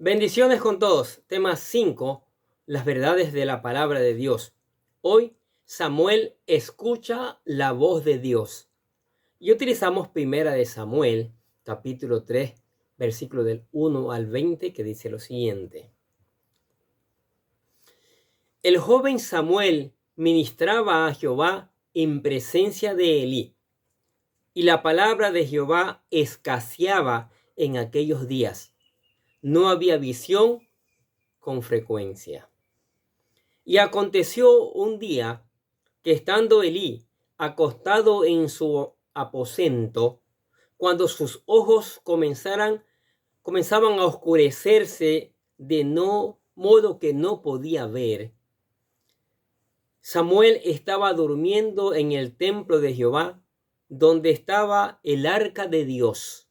Bendiciones con todos. Tema 5. Las verdades de la palabra de Dios. Hoy Samuel escucha la voz de Dios. Y utilizamos Primera de Samuel, capítulo 3, versículo del 1 al 20, que dice lo siguiente. El joven Samuel ministraba a Jehová en presencia de Elí, y la palabra de Jehová escaseaba en aquellos días. No había visión con frecuencia. Y aconteció un día que estando Elí acostado en su aposento, cuando sus ojos comenzaban a oscurecerse de modo que no podía ver, Samuel estaba durmiendo en el templo de Jehová, donde estaba el arca de Dios.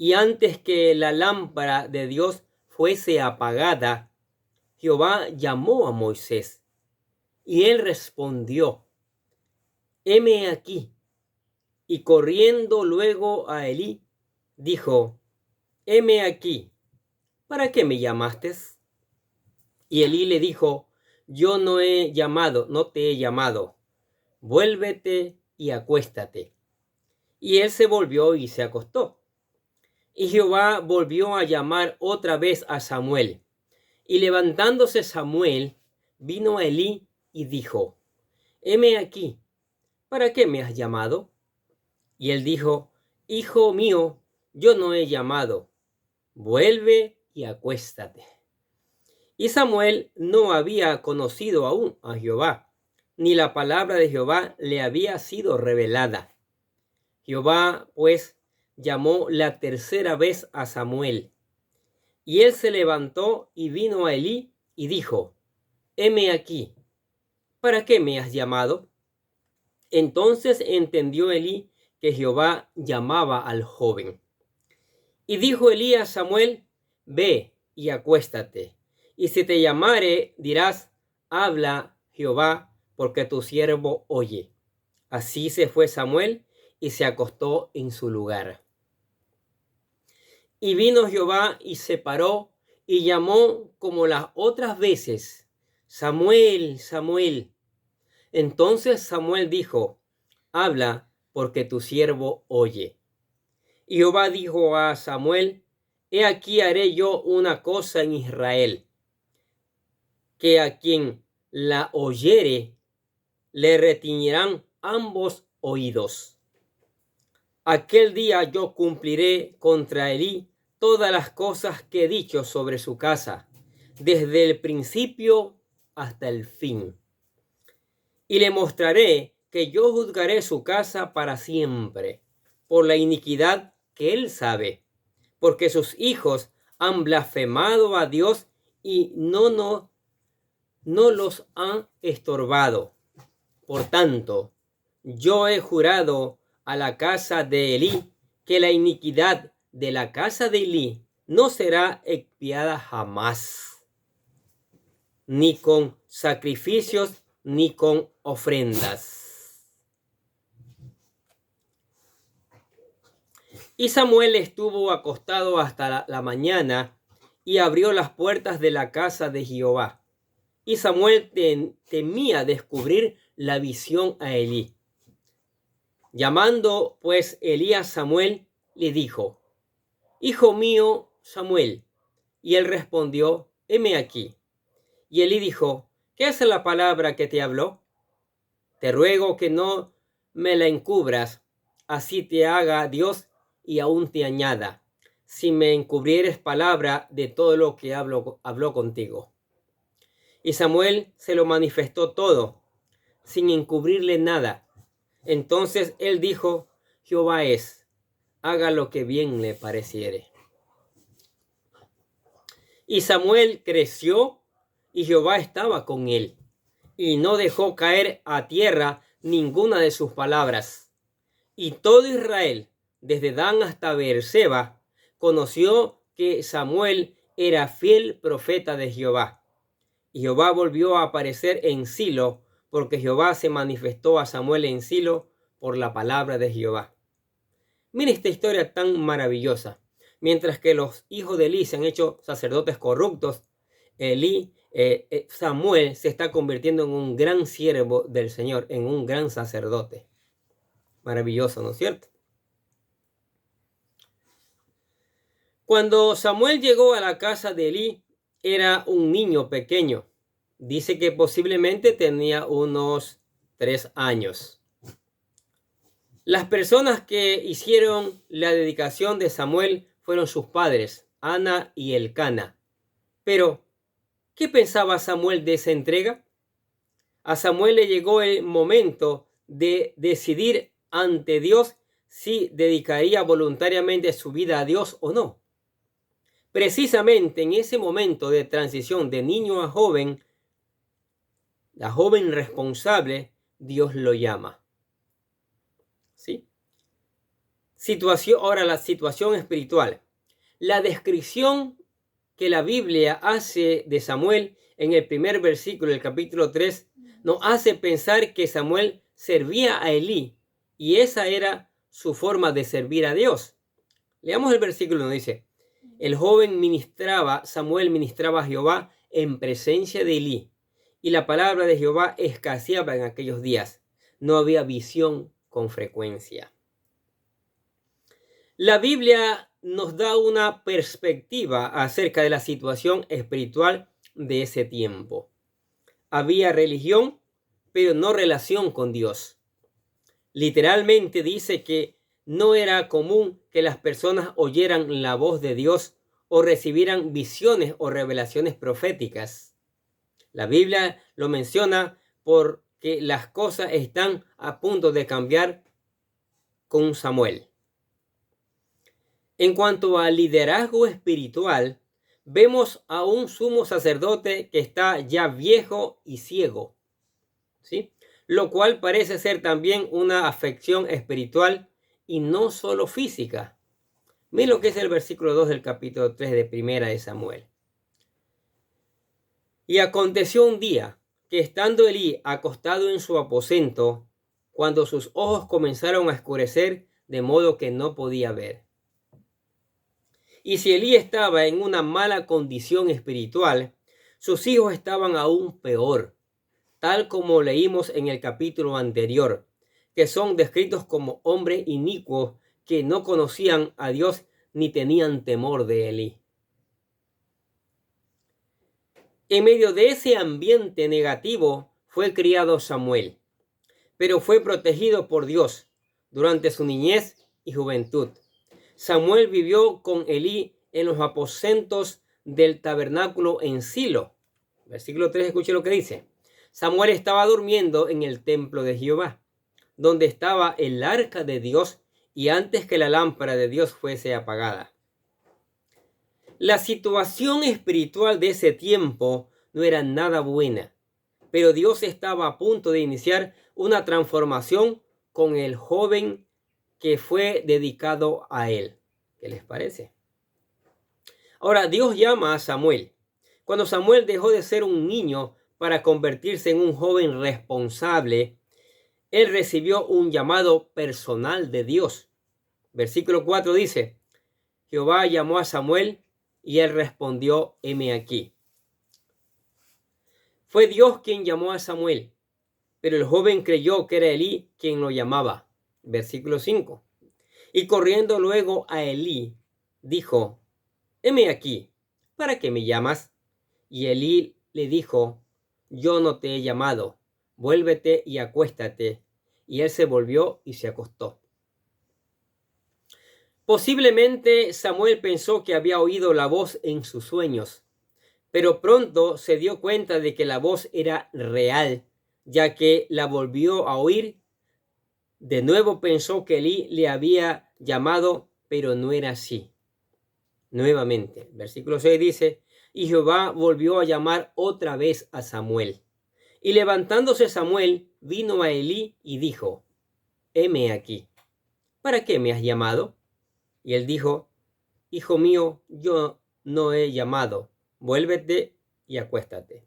Y antes que la lámpara de Dios fuese apagada, Jehová llamó a Moisés, y él respondió: heme aquí. Y corriendo luego a Elí, dijo: heme aquí, ¿para qué me llamaste? Y Elí le dijo: yo no te he llamado, vuélvete y acuéstate. Y él se volvió y se acostó. Y Jehová volvió a llamar otra vez a Samuel. Y levantándose Samuel, vino a Elí y dijo: heme aquí, ¿para qué me has llamado? Y él dijo: hijo mío, yo no he llamado, vuelve y acuéstate. Y Samuel no había conocido aún a Jehová, ni la palabra de Jehová le había sido revelada. Jehová, pues, llamó la tercera vez a Samuel. Y él se levantó y vino a Elí y dijo: heme aquí, ¿para qué me has llamado? Entonces entendió Elí que Jehová llamaba al joven. Y dijo Elí a Samuel: ve y acuéstate, y si te llamare, dirás: habla Jehová, porque tu siervo oye. Así se fue Samuel y se acostó en su lugar. Y vino Jehová y se paró y llamó como las otras veces: Samuel, Samuel. Entonces Samuel dijo: habla, porque tu siervo oye. Y Jehová dijo a Samuel: he aquí haré yo una cosa en Israel, que a quien la oyere le retiñirán ambos oídos. Aquel día yo cumpliré contra Elí todas las cosas que he dicho sobre su casa, desde el principio hasta el fin. Y le mostraré que yo juzgaré su casa para siempre, por la iniquidad que él sabe, porque sus hijos han blasfemado a Dios y no los han estorbado. Por tanto, yo he jurado a la casa de Elí que la iniquidad de la casa de Elí no será expiada jamás, ni con sacrificios ni con ofrendas. Y Samuel estuvo acostado hasta la mañana y abrió las puertas de la casa de Jehová. Y Samuel temía descubrir la visión a Elí. Llamando pues Elí a Samuel, le dijo: hijo mío Samuel. Y él respondió: heme aquí. Y Elí dijo: ¿qué es la palabra que te habló? Te ruego que no me la encubras, así te haga Dios y aún te añada, si me encubrieres palabra de todo lo que habló contigo. Y Samuel se lo manifestó todo, sin encubrirle nada. Entonces él dijo: Jehová es, haga lo que bien le pareciere. Y Samuel creció, y Jehová estaba con él, y no dejó caer a tierra ninguna de sus palabras. Y todo Israel, desde Dan hasta Beerseba, conoció que Samuel era fiel profeta de Jehová. Y Jehová volvió a aparecer en Silo, porque Jehová se manifestó a Samuel en Silo por la palabra de Jehová. Mira esta historia tan maravillosa. Mientras que los hijos de Elí se han hecho sacerdotes corruptos, Samuel se está convirtiendo en un gran siervo del Señor, en un gran sacerdote. Maravilloso, ¿no es cierto? Cuando Samuel llegó a la casa de Elí, era un niño pequeño. Dice que posiblemente tenía unos 3 años. Las personas que hicieron la dedicación de Samuel fueron sus padres, Ana y Elcana. Pero, ¿qué pensaba Samuel de esa entrega? A Samuel le llegó el momento de decidir ante Dios si dedicaría voluntariamente su vida a Dios o no. Precisamente en ese momento de transición de niño a joven, la joven responsable, Dios lo llama. ¿Sí? Ahora la situación espiritual. La descripción que la Biblia hace de Samuel en el primer versículo del capítulo 3 nos hace pensar que Samuel servía a Elí y esa era su forma de servir a Dios. Leamos el versículo, nos dice: el joven Samuel ministraba a Jehová en presencia de Elí, y la palabra de Jehová escaseaba en aquellos días. No había visión con frecuencia. La Biblia nos da una perspectiva acerca de la situación espiritual de ese tiempo. Había religión, pero no relación con Dios. Literalmente dice que no era común que las personas oyeran la voz de Dios o recibieran visiones o revelaciones proféticas. La Biblia lo menciona porque las cosas están a punto de cambiar con Samuel. En cuanto al liderazgo espiritual, vemos a un sumo sacerdote que está ya viejo y ciego, ¿sí? Lo cual parece ser también una afección espiritual y no solo física. Miren lo que es el versículo 2 del capítulo 3 de Primera de Samuel. Y aconteció un día que estando Elí acostado en su aposento, cuando sus ojos comenzaron a oscurecer de modo que no podía ver. Y si Elí estaba en una mala condición espiritual, sus hijos estaban aún peor, tal como leímos en el capítulo anterior, que son descritos como hombres inicuos que no conocían a Dios ni tenían temor de Elí. En medio de ese ambiente negativo fue criado Samuel, pero fue protegido por Dios durante su niñez y juventud. Samuel vivió con Elí en los aposentos del tabernáculo en Silo. Versículo 3, escuche lo que dice. Samuel estaba durmiendo en el templo de Jehová, donde estaba el arca de Dios, y antes que la lámpara de Dios fuese apagada. La situación espiritual de ese tiempo no era nada buena, pero Dios estaba a punto de iniciar una transformación con el joven que fue dedicado a él. ¿Qué les parece? Ahora, Dios llama a Samuel. Cuando Samuel dejó de ser un niño para convertirse en un joven responsable, él recibió un llamado personal de Dios. Versículo 4 dice: Jehová llamó a Samuel y él respondió: heme aquí. Fue Dios quien llamó a Samuel, pero el joven creyó que era Elí quien lo llamaba. Versículo 5. Y corriendo luego a Elí, dijo: heme aquí, ¿para qué me llamas? Y Elí le dijo: yo no te he llamado, vuélvete y acuéstate. Y él se volvió y se acostó. Posiblemente Samuel pensó que había oído la voz en sus sueños, pero pronto se dio cuenta de que la voz era real, ya que la volvió a oír. De nuevo pensó que Elí le había llamado, pero no era así. Nuevamente, versículo 6 dice: y Jehová volvió a llamar otra vez a Samuel. Y levantándose Samuel, vino a Elí y dijo: heme aquí, ¿para qué me has llamado? Y él dijo: hijo mío, yo no he llamado, vuélvete y acuéstate.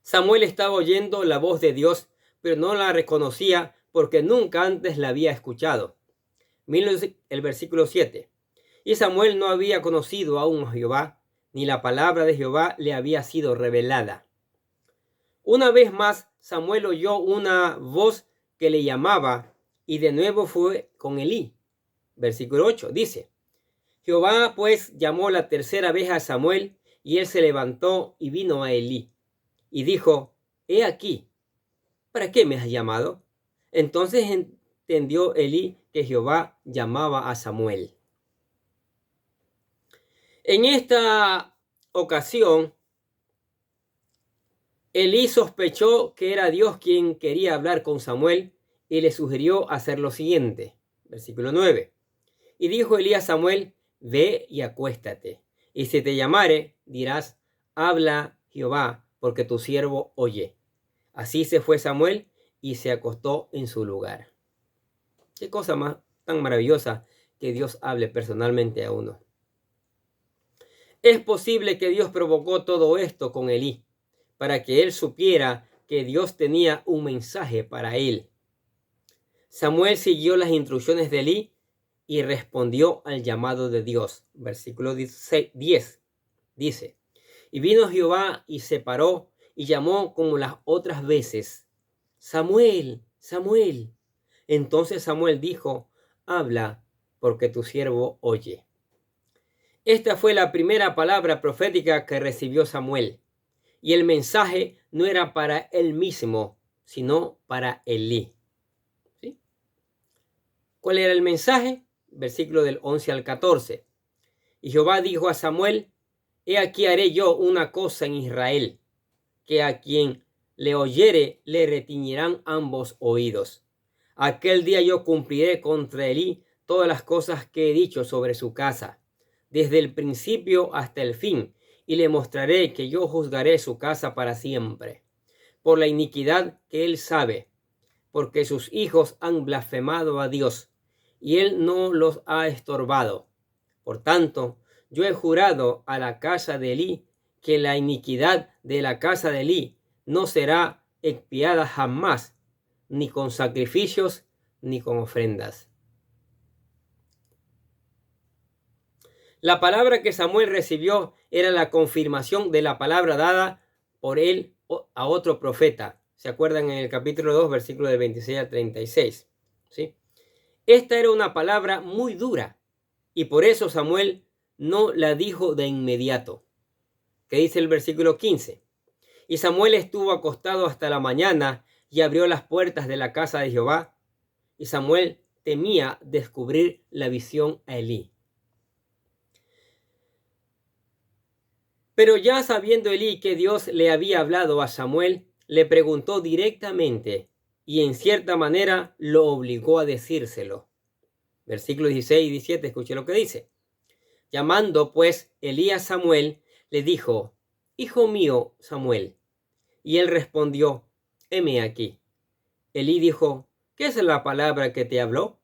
Samuel estaba oyendo la voz de Dios, pero no la reconocía porque nunca antes la había escuchado. Miren el versículo 7. Y Samuel no había conocido aún a Jehová, ni la palabra de Jehová le había sido revelada. Una vez más, Samuel oyó una voz que le llamaba, y de nuevo fue con Elí. Versículo 8 dice: Jehová pues llamó la tercera vez a Samuel, y él se levantó y vino a Elí, y dijo: He aquí, ¿para qué me has llamado? Entonces entendió Elí que Jehová llamaba a Samuel. En esta ocasión, Elí sospechó que era Dios quien quería hablar con Samuel y le sugirió hacer lo siguiente. Versículo 9. Y dijo Elí a Samuel: Ve y acuéstate, y si te llamare, dirás: Habla Jehová, porque tu siervo oye. Así se fue Samuel y se acostó en su lugar. Qué cosa más tan maravillosa que Dios hable personalmente a uno. Es posible que Dios provocó todo esto con Elí, para que él supiera que Dios tenía un mensaje para él. Samuel siguió las instrucciones de Elí y respondió al llamado de Dios. Versículo 10 dice: Y vino Jehová y se paró y llamó como las otras veces: Samuel, Samuel. Entonces Samuel dijo: Habla, porque tu siervo oye. Esta fue la primera palabra profética que recibió Samuel, y el mensaje no era para él mismo, sino para Elí. ¿Sí? ¿Cuál era el mensaje? Versículo del 11 al 14. Y Jehová dijo a Samuel: He aquí haré yo una cosa en Israel, que a quien le oyere le retiñirán ambos oídos. Aquel día yo cumpliré contra Elí todas las cosas que he dicho sobre su casa, desde el principio hasta el fin, y le mostraré que yo juzgaré su casa para siempre, por la iniquidad que él sabe, porque sus hijos han blasfemado a Dios, y él no los ha estorbado. Por tanto, yo he jurado a la casa de Elí que la iniquidad de la casa de Elí no será expiada jamás, ni con sacrificios, ni con ofrendas. La palabra que Samuel recibió era la confirmación de la palabra dada por él a otro profeta. ¿Se acuerdan en el capítulo 2, versículo del 26 al 36? ¿Sí? Esta era una palabra muy dura, y por eso Samuel no la dijo de inmediato. ¿Qué dice el versículo 15? Y Samuel estuvo acostado hasta la mañana y abrió las puertas de la casa de Jehová. Y Samuel temía descubrir la visión a Elí. Pero ya sabiendo Elí que Dios le había hablado a Samuel, le preguntó directamente y en cierta manera lo obligó a decírselo. Versículos 16 y 17, escuche lo que dice. Llamando pues Elí a Samuel, le dijo: Hijo mío, Samuel. Y él respondió: heme aquí. Elí dijo: ¿qué es la palabra que te habló?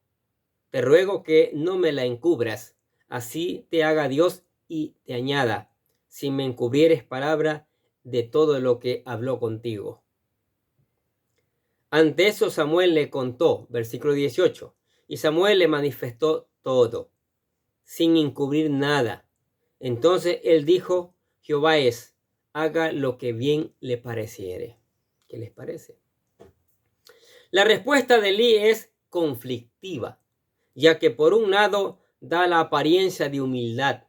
Te ruego que no me la encubras, así te haga Dios y te añada, si me encubrieres palabra de todo lo que habló contigo. Ante eso Samuel le contó, versículo 18, y Samuel le manifestó todo, sin encubrir nada. Entonces él dijo: Jehová es, haga lo que bien le pareciere. ¿Qué les parece? La respuesta de Elí es conflictiva, ya que por un lado da la apariencia de humildad,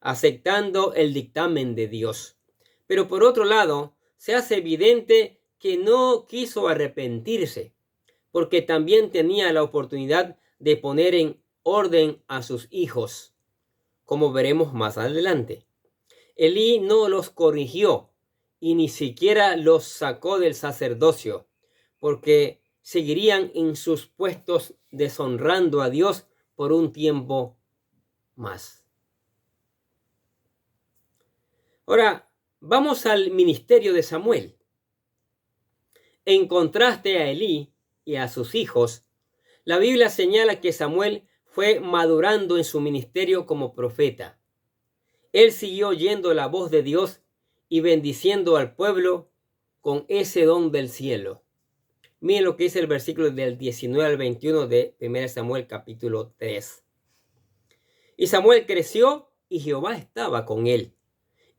aceptando el dictamen de Dios, pero por otro lado se hace evidente que no quiso arrepentirse, porque también tenía la oportunidad de poner en orden a sus hijos, como veremos más adelante. Elí no los corrigió y ni siquiera los sacó del sacerdocio, porque seguirían en sus puestos deshonrando a Dios por un tiempo más. Ahora, vamos al ministerio de Samuel. En contraste a Elí y a sus hijos, la Biblia señala que Samuel fue madurando en su ministerio como profeta. Él siguió oyendo la voz de Dios y bendiciendo al pueblo con ese don del cielo. Miren lo que dice el versículo del 19 al 21 de 1 Samuel capítulo 3. Y Samuel creció y Jehová estaba con él,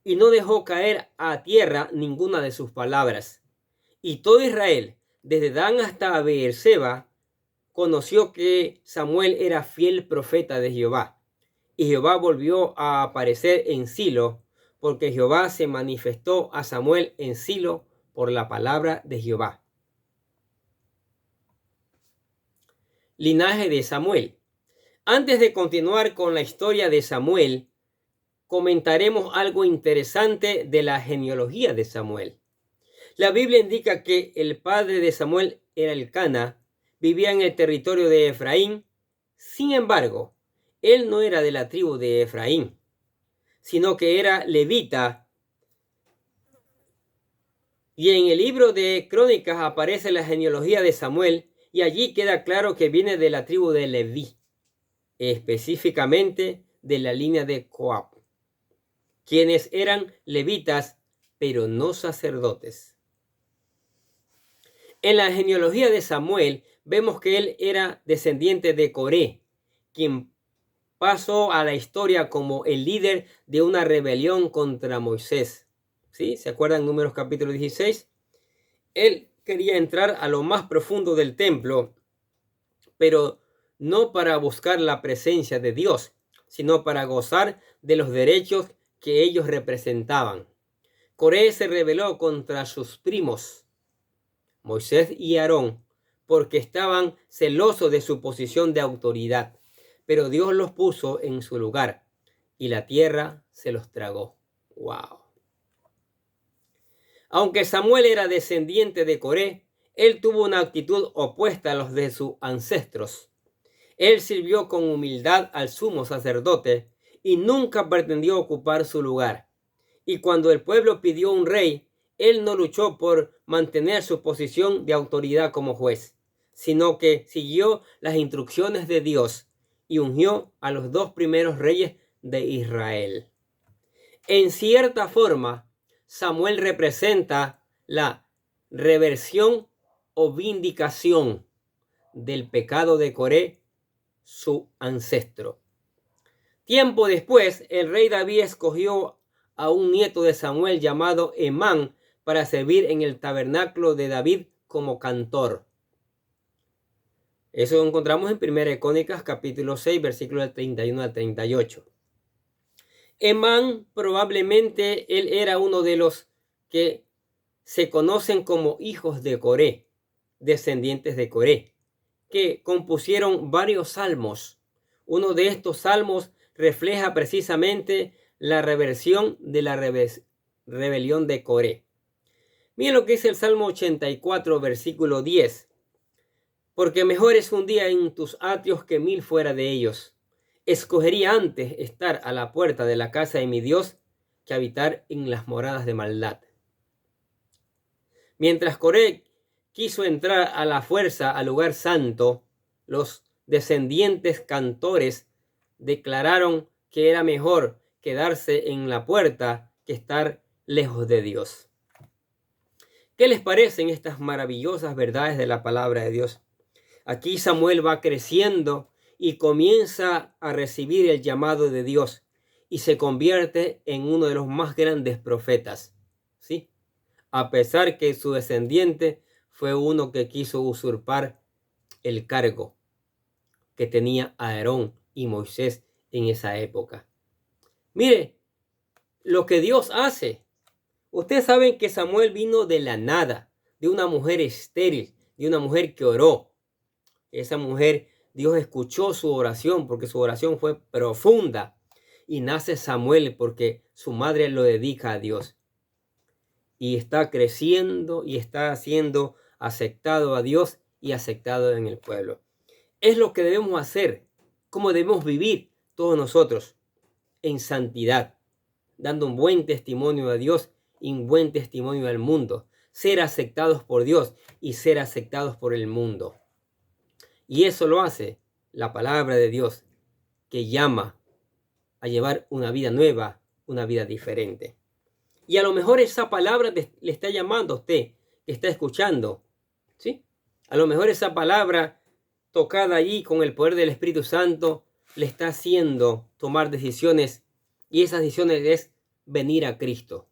y no dejó caer a tierra ninguna de sus palabras. Y todo Israel, desde Dan hasta Beerseba, conoció que Samuel era fiel profeta de Jehová. Y Jehová volvió a aparecer en Silo, porque Jehová se manifestó a Samuel en Silo por la palabra de Jehová. Linaje de Samuel. Antes de continuar con la historia de Samuel, comentaremos algo interesante de la genealogía de Samuel. La Biblia indica que el padre de Samuel era Elcana, vivía en el territorio de Efraín. Sin embargo, él no era de la tribu de Efraín, sino que era levita. Y en el libro de Crónicas aparece la genealogía de Samuel, y allí queda claro que viene de la tribu de Leví, específicamente de la línea de Coab, quienes eran levitas, pero no sacerdotes. En la genealogía de Samuel vemos que él era descendiente de Coré, quien pasó a la historia como el líder de una rebelión contra Moisés. ¿Sí? ¿Se acuerdan? Números capítulo 16. Él quería entrar a lo más profundo del templo, pero no para buscar la presencia de Dios, sino para gozar de los derechos que ellos representaban. Coré se rebeló contra sus primos, Moisés y Aarón, porque estaban celosos de su posición de autoridad, pero Dios los puso en su lugar y la tierra se los tragó. ¡Wow! Aunque Samuel era descendiente de Coré, él tuvo una actitud opuesta a los de sus ancestros. Él sirvió con humildad al sumo sacerdote y nunca pretendió ocupar su lugar. Y cuando el pueblo pidió un rey, él no luchó por mantener su posición de autoridad como juez, sino que siguió las instrucciones de Dios y ungió a los 2 primeros reyes de Israel. En cierta forma, Samuel representa la reversión o vindicación del pecado de Coré, su ancestro. Tiempo después, el rey David escogió a un nieto de Samuel llamado Emán para servir en el tabernáculo de David como cantor. Eso lo encontramos en 1 Crónicas capítulo 6, versículos del 31 al 38. Emán probablemente él era uno de los que se conocen como hijos de Coré, descendientes de Coré, que compusieron varios salmos. Uno de estos salmos refleja precisamente la reversión de la rebelión de Coré. Miren lo que dice el Salmo 84, versículo 10. Porque mejor es un día en tus atrios que 1000 fuera de ellos. Escogería antes estar a la puerta de la casa de mi Dios que habitar en las moradas de maldad. Mientras Coré quiso entrar a la fuerza al lugar santo, los descendientes cantores declararon que era mejor quedarse en la puerta que estar lejos de Dios. ¿Qué les parecen estas maravillosas verdades de la palabra de Dios? Aquí Samuel va creciendo y comienza a recibir el llamado de Dios y se convierte en uno de los más grandes profetas, ¿sí? A pesar que su descendiente fue uno que quiso usurpar el cargo que tenía Aarón y Moisés en esa época. Mire lo que Dios hace. Ustedes saben que Samuel vino de la nada, de una mujer estéril, de una mujer que oró. Esa mujer, Dios escuchó su oración porque su oración fue profunda. Y nace Samuel porque su madre lo dedica a Dios. Y está creciendo y está siendo aceptado a Dios y aceptado en el pueblo. Es lo que debemos hacer, como debemos vivir todos nosotros en santidad, dando un buen testimonio a Dios y un buen testimonio al mundo. Ser aceptados por Dios y ser aceptados por el mundo. Y eso lo hace la palabra de Dios, que llama a llevar una vida nueva, una vida diferente. Y a lo mejor esa palabra le está llamando a usted, que está escuchando, ¿sí? A lo mejor esa palabra tocada allí con el poder del Espíritu Santo le está haciendo tomar decisiones, y esas decisiones es venir a Cristo.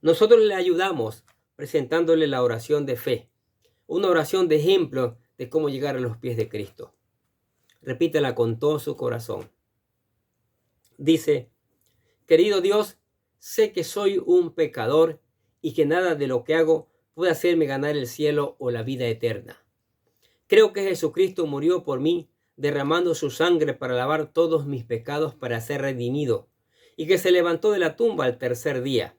Nosotros le ayudamos presentándole la oración de fe, una oración de ejemplo de cómo llegar a los pies de Cristo. Repítela con todo su corazón. Dice: querido Dios, sé que soy un pecador y que nada de lo que hago puede hacerme ganar el cielo o la vida eterna. Creo que Jesucristo murió por mí, derramando su sangre para lavar todos mis pecados para ser redimido, y que se levantó de la tumba al tercer día.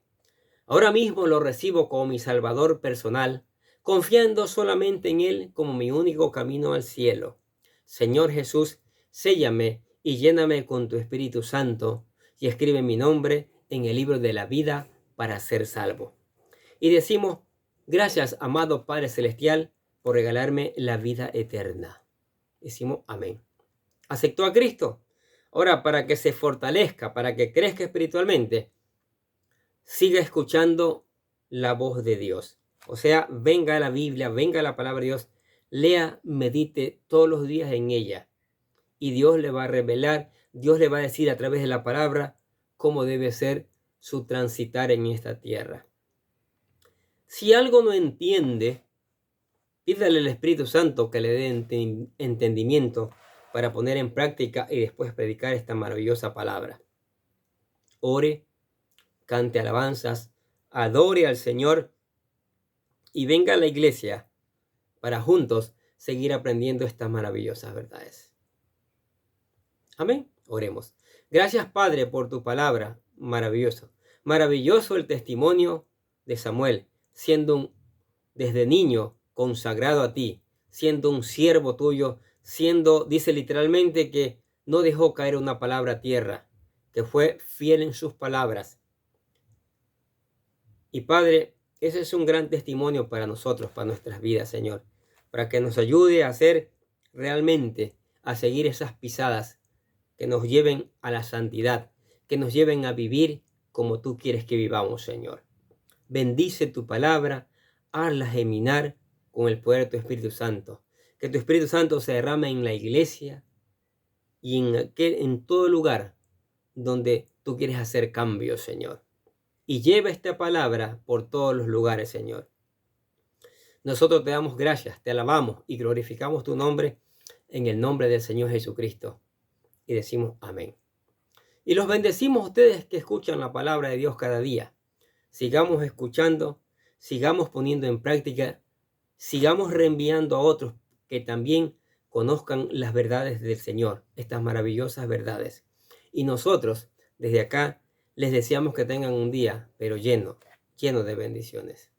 Ahora mismo lo recibo como mi Salvador personal, confiando solamente en Él como mi único camino al cielo. Señor Jesús, séllame y lléname con tu Espíritu Santo, y escribe mi nombre en el libro de la vida para ser salvo. Y decimos: gracias, amado Padre Celestial, por regalarme la vida eterna. Decimos amén. ¿Aceptó a Cristo? Ahora, para que se fortalezca, para que crezca espiritualmente, siga escuchando la voz de Dios. O sea, venga a la Biblia, venga a la palabra de Dios, lea, medite todos los días en ella. Y Dios le va a revelar, Dios le va a decir a través de la palabra cómo debe ser su transitar en esta tierra. Si algo no entiende, pídale al Espíritu Santo que le dé entendimiento para poner en práctica y después predicar esta maravillosa palabra. Ore, cante alabanzas, adore al Señor y venga a la iglesia para juntos seguir aprendiendo estas maravillosas verdades. Amén. Oremos. Gracias, Padre, por tu palabra. Maravilloso. Maravilloso el testimonio de Samuel, siendo desde niño consagrado a ti, siendo un siervo tuyo, dice literalmente que no dejó caer una palabra a tierra, que fue fiel en sus palabras. Y Padre, ese es un gran testimonio para nosotros, para nuestras vidas, Señor, para que nos ayude a hacer realmente, a seguir esas pisadas que nos lleven a la santidad, que nos lleven a vivir como tú quieres que vivamos, Señor. Bendice tu palabra, hazla geminar con el poder de tu Espíritu Santo. Que tu Espíritu Santo se derrame en la iglesia y en todo lugar donde tú quieres hacer cambios, Señor. Y lleva esta palabra por todos los lugares, Señor. Nosotros te damos gracias, te alabamos y glorificamos tu nombre en el nombre del Señor Jesucristo. Y decimos amén. Y los bendecimos a ustedes que escuchan la palabra de Dios cada día. Sigamos escuchando, sigamos poniendo en práctica, sigamos reenviando a otros que también conozcan las verdades del Señor, estas maravillosas verdades. Y nosotros, desde acá, les deseamos que tengan un día, pero lleno de bendiciones.